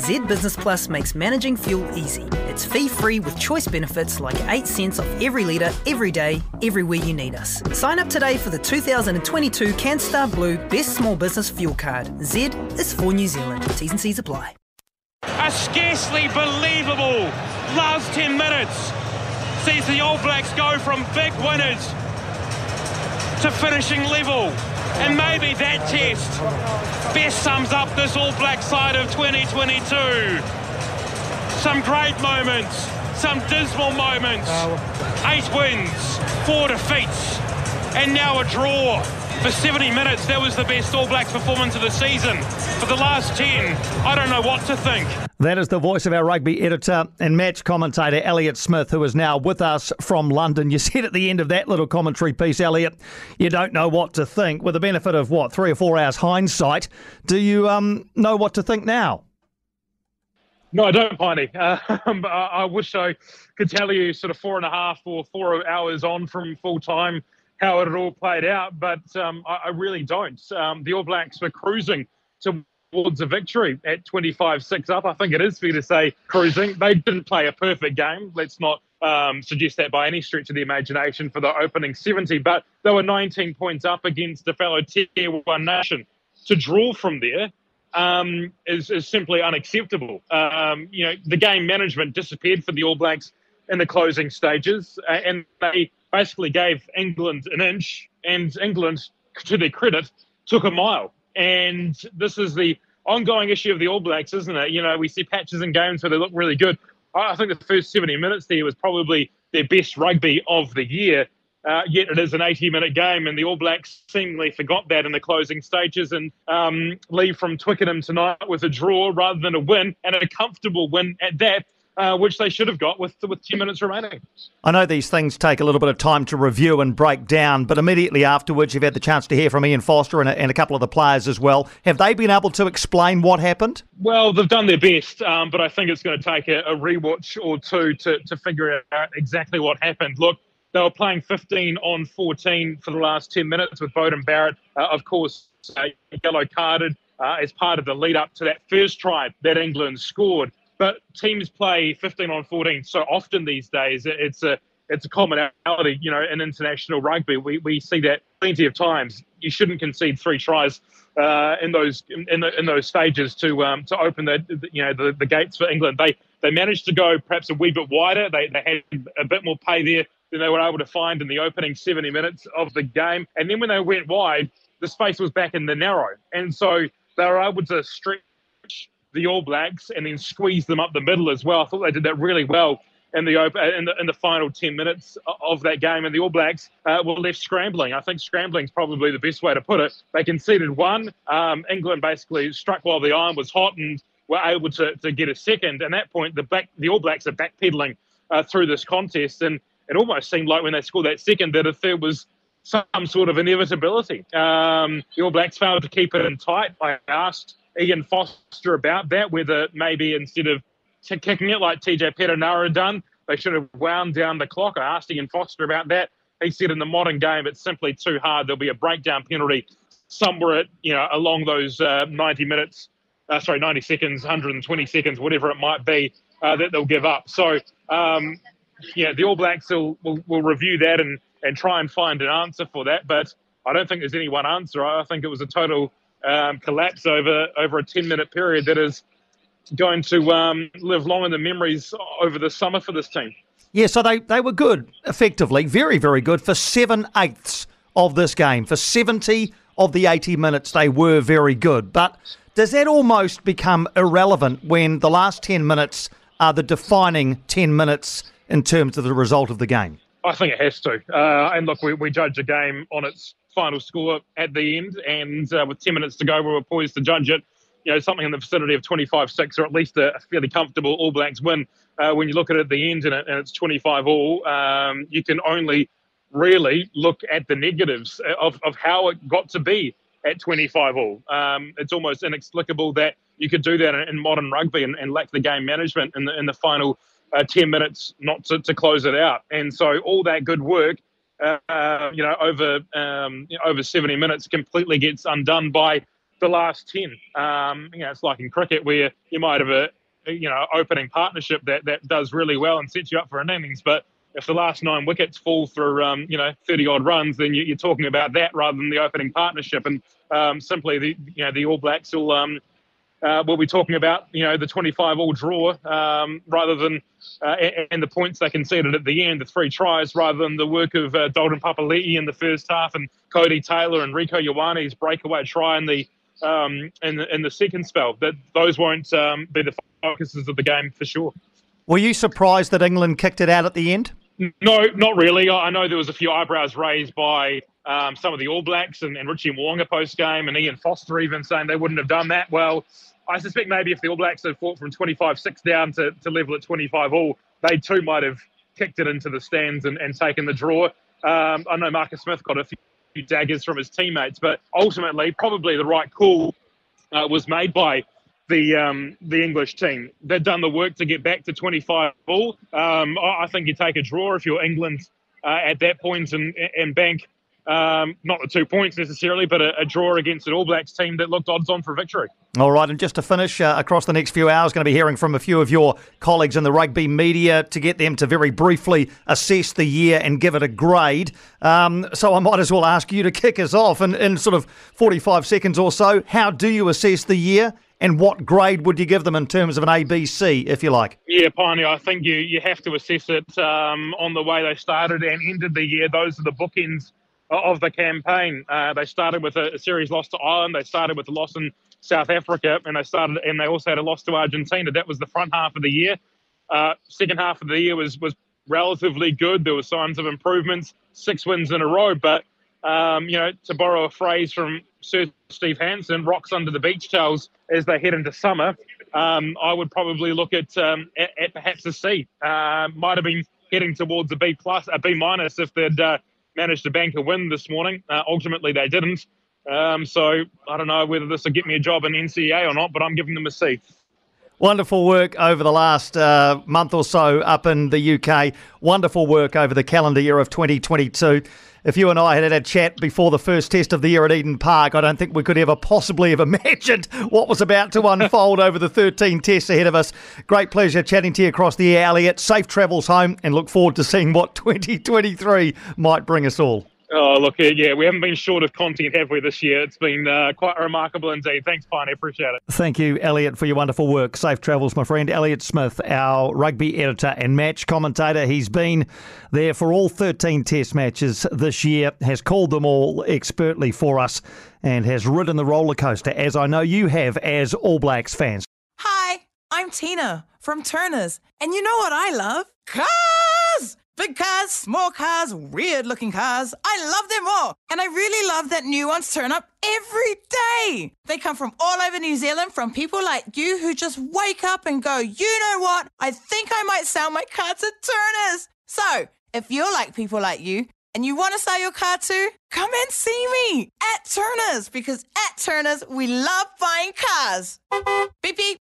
Z Business Plus makes managing fuel easy. It's fee-free with choice benefits like 8 cents off every litre, every day, everywhere you need us. Sign up today for the 2022 CanStar Blue Best Small Business Fuel Card. Z is for New Zealand. T's and C's apply. A scarcely believable last 10 minutes sees the All Blacks go from big winners to finishing level. And maybe that test best sums up this All Black side of 2022. Some great moments, some dismal moments. 8 wins, 4 defeats, and now a draw. For 70 minutes, that was the best All Blacks performance of the season. For the last 10, I don't know what to think. That is the voice of our rugby editor and match commentator, Elliott Smith, who is now with us from London. You said at the end of that little commentary piece, Elliott, you don't know what to think. With the benefit of, 3 or 4 hours hindsight, do you know what to think now? No, I don't, Piney. I wish I could tell you sort of 4.5 or 4 hours on from full time how it had all played out, but I really don't. The All Blacks were cruising towards a victory at 25-6 up. I think it is fair to say cruising. They didn't play a perfect game. Let's not suggest that by any stretch of the imagination for the opening 70, but they were 19 points up against a fellow Tier 1 nation. To draw from there is simply unacceptable. The game management disappeared for the All Blacks in the closing stages, and they basically gave England an inch, and England, to their credit, took a mile. And this is the ongoing issue of the All Blacks, isn't it? We see patches in games where they look really good. I think the first 70 minutes there was probably their best rugby of the year, yet it is an 80-minute game, and the All Blacks seemingly forgot that in the closing stages and leave from Twickenham tonight with a draw rather than a win, and a comfortable win at that, which they should have got with 10 minutes remaining. I know these things take a little bit of time to review and break down, but immediately afterwards you've had the chance to hear from Ian Foster and a couple of the players as well. Have they been able to explain what happened? Well, they've done their best, but I think it's going to take a rewatch or two to figure out exactly what happened. Look, they were playing 15 on 14 for the last 10 minutes with Beauden Barrett, of course, yellow carded as part of the lead up to that first try that England scored. But teams play 15 on 14 so often these days. It's a commonality, in international rugby. We see that plenty of times. You shouldn't concede 3 tries in those stages to open the gates for England. They managed to go perhaps a wee bit wider. They had a bit more pay there than they were able to find in the opening 70 minutes of the game. And then when they went wide, the space was back in the narrow, and so they were able to stretch the All Blacks and then squeeze them up the middle as well. I thought they did that really well in the final 10 minutes of that game, and the All Blacks were left scrambling. I think scrambling is probably the best way to put it. They conceded 1. England basically struck while the iron was hot and were able to get a second. And at that point, the All Blacks are backpedaling through this contest, and it almost seemed like when they scored that second that if there was some sort of inevitability. The All Blacks failed to keep it in tight. I asked Ian Foster about that, whether maybe instead of kicking it like TJ Perenara had done, they should have wound down the clock. I asked Ian Foster about that. He said in the modern game, it's simply too hard. There'll be a breakdown penalty somewhere along those 90 seconds, 120 seconds, whatever it might be, that they'll give up. So, the All Blacks will review that and try and find an answer for that. But I don't think there's any one answer. I think it was a total collapse over a 10-minute period that is going to live long in the memories over the summer for this team. Yeah, so they were good, effectively, very, very good for 7/8 of this game. For 70 of the 80 minutes, they were very good. But does that almost become irrelevant when the last 10 minutes are the defining 10 minutes in terms of the result of the game? I think it has to. And look, we judge a game on its final score at the end, and with 10 minutes to go, we were poised to judge it. Something in the vicinity of 25-6, or at least a fairly comfortable All Blacks win. When you look at it at the end and it's 25-all, you can only really look at the negatives of how it got to be at 25-all. It's almost inexplicable that you could do that in modern rugby and lack the game management in the final 10 minutes not to close it out. And so all that good work, over 70 minutes completely gets undone by the last 10. It's like in cricket where you might have opening partnership that does really well and sets you up for an innings. But if the last 9 wickets fall through 30-odd runs, then you're talking about that rather than the opening partnership. And simply the All Blacks we'll be talking about the 25-all draw rather than and the points they conceded at the end, the 3 tries, rather than the work of Dalton Papali'i in the first half and Cody Taylor and Rieko Ioane's breakaway try in the second spell. That those won't be the focuses of the game for sure. Were you surprised that England kicked it out at the end? No, not really. I know there was a few eyebrows raised by some of the All Blacks and Richie Mwanga post-game and Ian Foster even saying they wouldn't have done that. Well, I suspect maybe if the All Blacks had fought from 25-6 down to level at 25-all, they too might have kicked it into the stands and taken the draw. I know Marcus Smith got a few daggers from his teammates, but ultimately probably the right call was made by the English team. They'd done the work to get back to 25-all. I think you take a draw if you're England at that point and bank not the 2 points necessarily, but a draw against an All Blacks team that looked odds on for victory. All right, and just to finish, across the next few hours, going to be hearing from a few of your colleagues in the rugby media to get them to very briefly assess the year and give it a grade. So I might as well ask you to kick us off in sort of 45 seconds or so. How do you assess the year? And what grade would you give them in terms of an ABC, if you like? Yeah, Piney, I think you have to assess it on the way they started and ended the year. Those are the bookends of the campaign. They started with a series loss to Ireland. They started with a loss in South Africa, and they also had a loss to Argentina. That was the front half of the year. Second half of the year was relatively good. There were signs of improvements, 6 wins in a row. But to borrow a phrase from Sir Steve Hansen, rocks under the beach towels as they head into summer. I would probably look at perhaps a C. Might have been heading towards a B+, a B- if they'd managed to bank a win this morning. Ultimately, they didn't. So I don't know whether this will get me a job in NCAA or not, but I'm giving them a C. Wonderful work over the last month or so up in the UK. Wonderful work over the calendar year of 2022. If you and I had a chat before the first test of the year at Eden Park, I don't think we could ever possibly have imagined what was about to unfold over the 13 tests ahead of us. Great pleasure chatting to you across the air, Elliott. Safe travels home and look forward to seeing what 2023 might bring us all. Oh, look, yeah, we haven't been short of content, have we, this year? It's been quite remarkable indeed. Thanks, Piney. Appreciate it. Thank you, Elliott, for your wonderful work. Safe travels, my friend. Elliott Smith, our rugby editor and match commentator. He's been there for all 13 test matches this year, has called them all expertly for us, and has ridden the roller coaster, as I know you have as All Blacks fans. Hi, I'm Tina from Turner's, and you know what I love? Cars! Big cars, small cars, weird-looking cars. I love them all. And I really love that new ones turn up every day. They come from all over New Zealand, from people like you who just wake up and go, you know what? I think I might sell my car to Turner's. So, if you're like people like you and you want to sell your car too, come and see me at Turner's, because at Turner's, we love buying cars. Beep, beep.